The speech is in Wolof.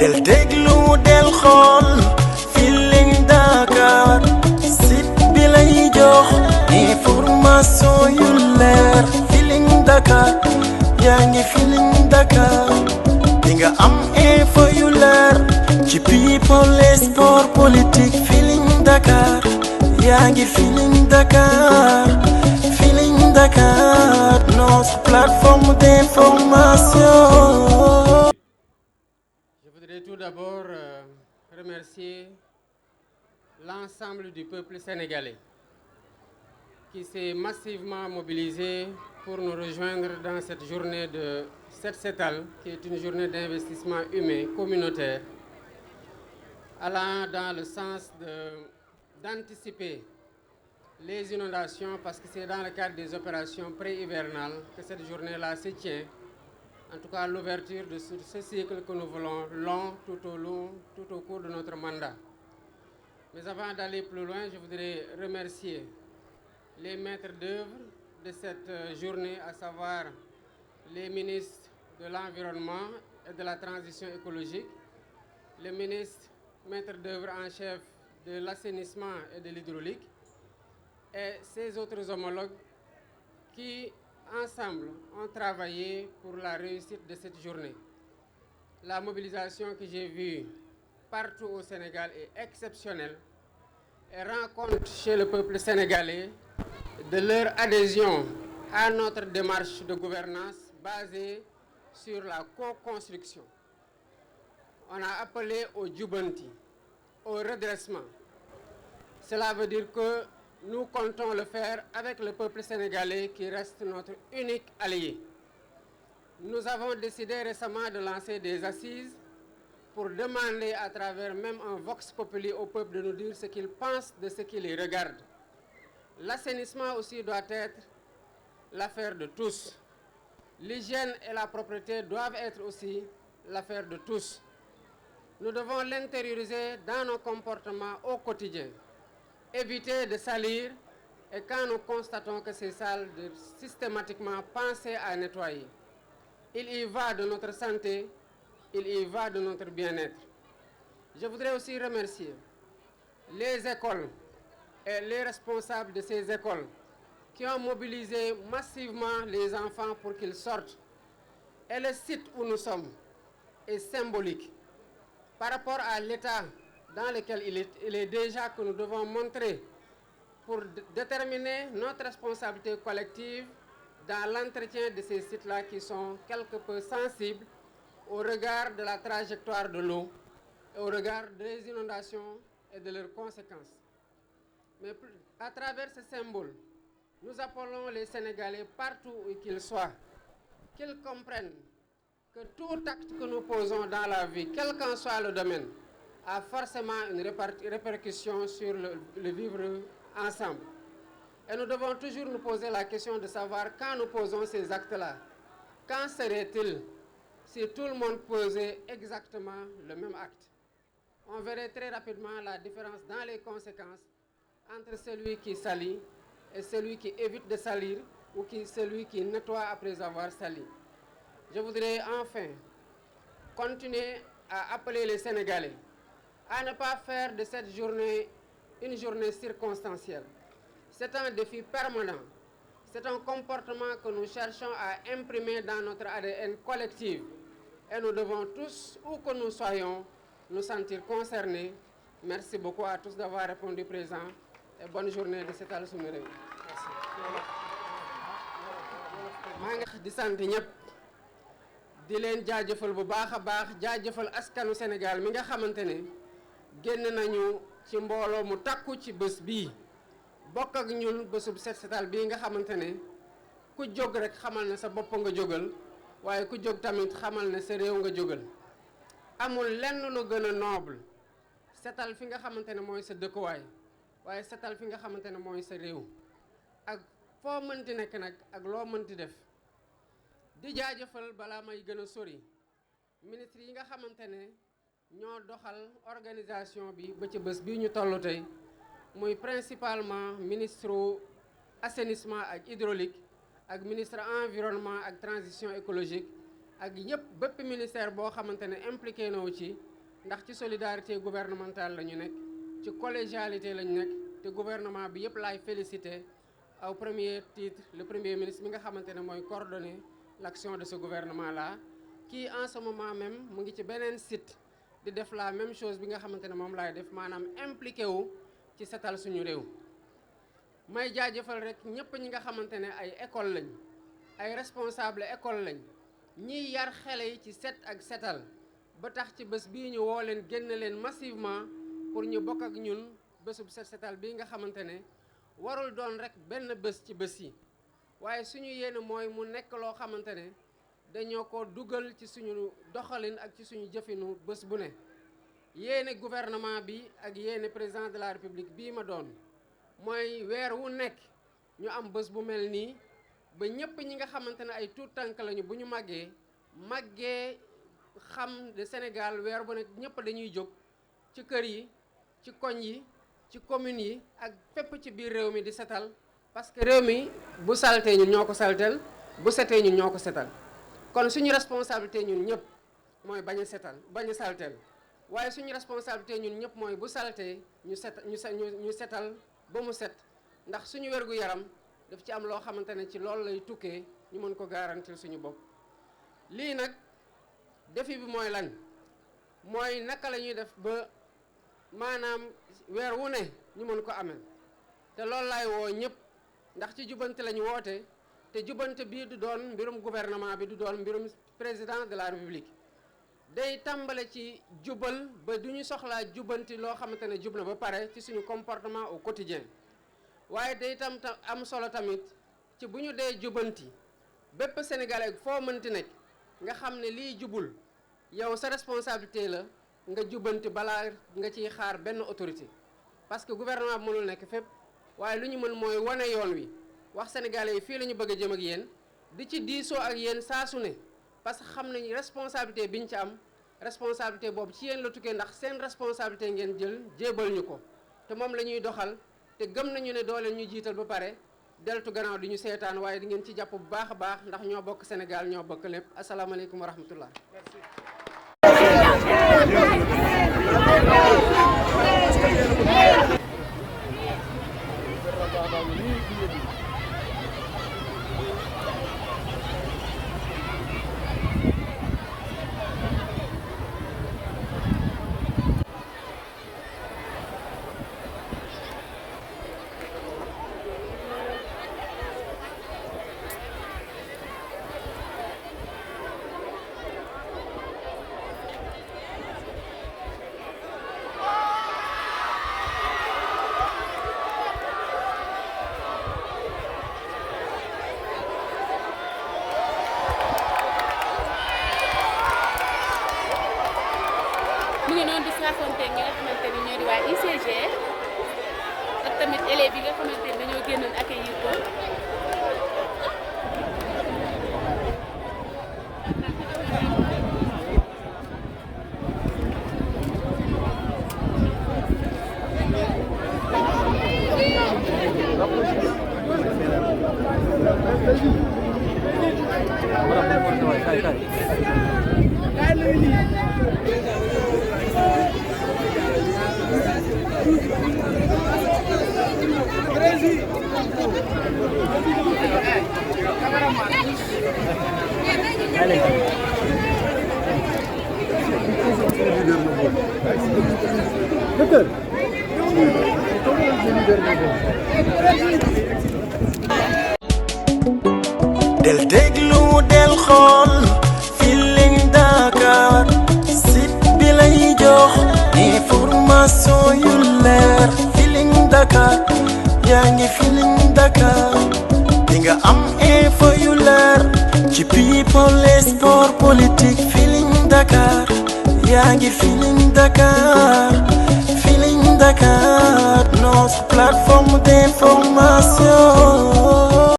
del déglu del xool Feeling Dakar site bi lay jox information yu leer Feeling Dakar yaa ngi Feeling Dakar di nga am info yu leer ci people et sport politique Feeling Dakar yaa ngi Feeling Dakar Feeling Dakar notre plateforme d'information. Je voudrais tout d'abord remercier l'ensemble du peuple sénégalais qui s'est massivement mobilisé pour nous rejoindre dans cette journée de Set Setal, qui est une journée d'investissement humain communautaire, allant dans le sens d'anticiper les inondations, parce que c'est dans le cadre des opérations pré-hivernales que cette journée-là se tient. En tout cas, l'ouverture de ce cycle que nous voulons long tout au cours de notre mandat. Mais avant d'aller plus loin, je voudrais remercier les maîtres d'œuvre de cette journée, à savoir les ministres de l'Environnement et de la Transition écologique, le ministre maître d'œuvre en chef de l'assainissement et de l'hydraulique, et ses autres homologues qui, ensemble, ont travaillé pour la réussite de cette journée. La mobilisation que j'ai vue partout au Sénégal est exceptionnelle et rend compte chez le peuple sénégalais de leur adhésion à notre démarche de gouvernance basée sur la co-construction. On a appelé au Djubanti, au redressement. Cela veut dire que nous comptons le faire avec le peuple sénégalais qui reste notre unique allié. Nous avons décidé récemment de lancer des assises pour demander à travers même un vox populi au peuple de nous dire ce qu'il pense de ce qui les regarde. L'assainissement aussi doit être l'affaire de tous. L'hygiène et la propreté doivent être aussi l'affaire de tous. Nous devons l'intérioriser dans nos comportements au quotidien. Éviter de salir et quand nous constatons que c'est sale, de systématiquement penser à nettoyer. Il y va de notre santé, il y va de notre bien-être. Je voudrais aussi remercier les écoles et les responsables de ces écoles qui ont mobilisé massivement les enfants pour qu'ils sortent. Et le site où nous sommes est symbolique par rapport à l'état dans lequel il est déjà, que nous devons montrer pour déterminer notre responsabilité collective dans l'entretien de ces sites-là qui sont quelque peu sensibles au regard de la trajectoire de l'eau et au regard des inondations et de leurs conséquences. Mais à travers ce symbole, nous appelons les Sénégalais partout où qu'ils soient, qu'ils comprennent que tout acte que nous posons dans la vie, quel qu'en soit le domaine, a forcément une répercussion sur le vivre ensemble. Et nous devons toujours nous poser la question de savoir, quand nous posons ces actes-là, quand serait-il si tout le monde posait exactement le même acte? On verrait très rapidement la différence dans les conséquences entre celui qui salit et celui qui évite de salir, ou celui qui nettoie après avoir sali. Je voudrais enfin continuer à appeler les Sénégalais à ne pas faire de cette journée une journée circonstancielle. C'est un défi permanent. C'est un comportement que nous cherchons à imprimer dans notre ADN collectif. Et nous devons tous, où que nous soyons, nous sentir concernés. Merci beaucoup à tous d'avoir répondu présent. Et bonne journée de Setal Sunu Réew. maa ngi di sant ñëpp di leen jaajëfal bu baax a baax, jaajëfal askanu Sénégal mi nga xamante ne génn nañu ci mbooloo mu takku ci bés bii bokk ak ñun bésub Set Setal bii nga xamante ne ku jóg rek xamal ne sa bopp nga jógal, waaye ku jóg tamit xamal ne sa réew nga jógal. Amul lenn lu gën a noble setal fi nga xamante ne mooy sa dëkkuwaay, waaye setal fi nga xamante ne mooy sa réew, ak foo mënti nekk nag ak loo mënti def. Di jaajëfal balaa may gën a sori ministre yi nga xamante ne ñoo doxal organisation bi ba ci bés bii ñu toll tey, muy principalement ministre assainissement ak hydraulique ak ministre environnement ak transition écologique ak bépp ministère boo xamante ne impliqué na wu ci ndax ci solidarité gouvernementale la ñu nekk ci collégialité la ñu nekk te gouvernement bi yëpp laay féliciter au premier titre le premier ministre mi nga xamante ne mooy coordonner l'action de ce gouvernement là qui en ce moment même mu ngi ci beneen site di def la même chose bi nga xamante ne moom laay def maanaam impliqué wu ci setal suñu réew. may jaajëfal rek ñëpp ñi nga xamante ne ay école lañ ay responsable école lañ ñiy yar xale yi ci set ak setal ba tax ci bés bii ñu woo leen génn leen massivement pour ñu bokk ak ñun bésub set setal bii nga xamante ne warul doon rek benn bés ci bés yi waaye suñu yéene mooy mu nekk loo xamante ne dañoo ko dugal ci suñu doxalin ak ci suñu jëfinu bés bu ne. yéene gouvernement bi ak yéene président de la république bii ma doon mooy weer wu nekk ñu am bés bu mel nii ba ñëpp ñi nga xamante ne ay tuut tànk lañu bu ñu màggee xam de Sénégal weer bu nekk ñëpp dañuy jóg ci kër yi ci koñ yi ci communes yi ak fépp ci biir réew mi di setal parce que réew mi bu saltee ñun ñoo ko saltel bu setee ñun ñoo ko setal kon suñu responsabilité ñun ñëpp mooy bañ a saltel waaye suñu responsabilité ñun ñëpp mooy bu saltee ñu setal ba mu set ndax suñu wergu yaram daf ci am loo xamante ne ci loolu lay tukkee ñu mën ko garantir suñu bopp. lii nag défi bi mooy lan mooy naka la ñuy def ba maanaam weer wu ne ñu mën ko amee te loolu laay woo ñëpp ndax ci jubante la ñu woote te jubante bii du doon mbirum gouvernement bi du doon mbirum président de la république day tàmbale ci jubal ba du ñu soxlaa jubanti loo xamante ne jub na ba pare ci suñu comportement au quotidien waaye day tam am solo tamit ci bu ñu dee jubanti bépp sénégalais foo mënti nekk nga xam ne lii jubul yow sa responsabilité la nga jubanti balaa nga ciy xaar benn autorité parce que gouvernement bi mënul nekk fépp waaye lu ñu mën mooy wane yoon wi wax sénégalais yi fii la ñu bëgg a jëm ak yéen di ci diisoo ak yéen saa su ne parce que xam nañu responsabilité bi ñu ci am responsabilité boobu ci yéen la tukkee ndax seen responsabilité ngeen jël jébal ñu ko te moom la ñuy doxal te gëm nañu ne doo leen ñu jiital ba pare deltu gannaaw di ñu seetaan waaye di ngeen ci jàpp bu baax a baax ndax ñoo bokk Sénégal ñoo bokk lépp asalaamaaleykum wa rahmatullah. mu ngi noonu di saafonte ñi nga xamante ni ñoo di waa ICG ak tamit élèves yi nga xamante ni dañoo génnoon accueillir ko. del déglu del xool Feeling Dakar site bi lay jox information yu leer Feeling Dakar yaa ngi Feeling Dakar di nga am info yu leer ci people et sport politique Feeling Dakar yaa ngi Feeling Dakar Feeling Dakar notre plateforme d'information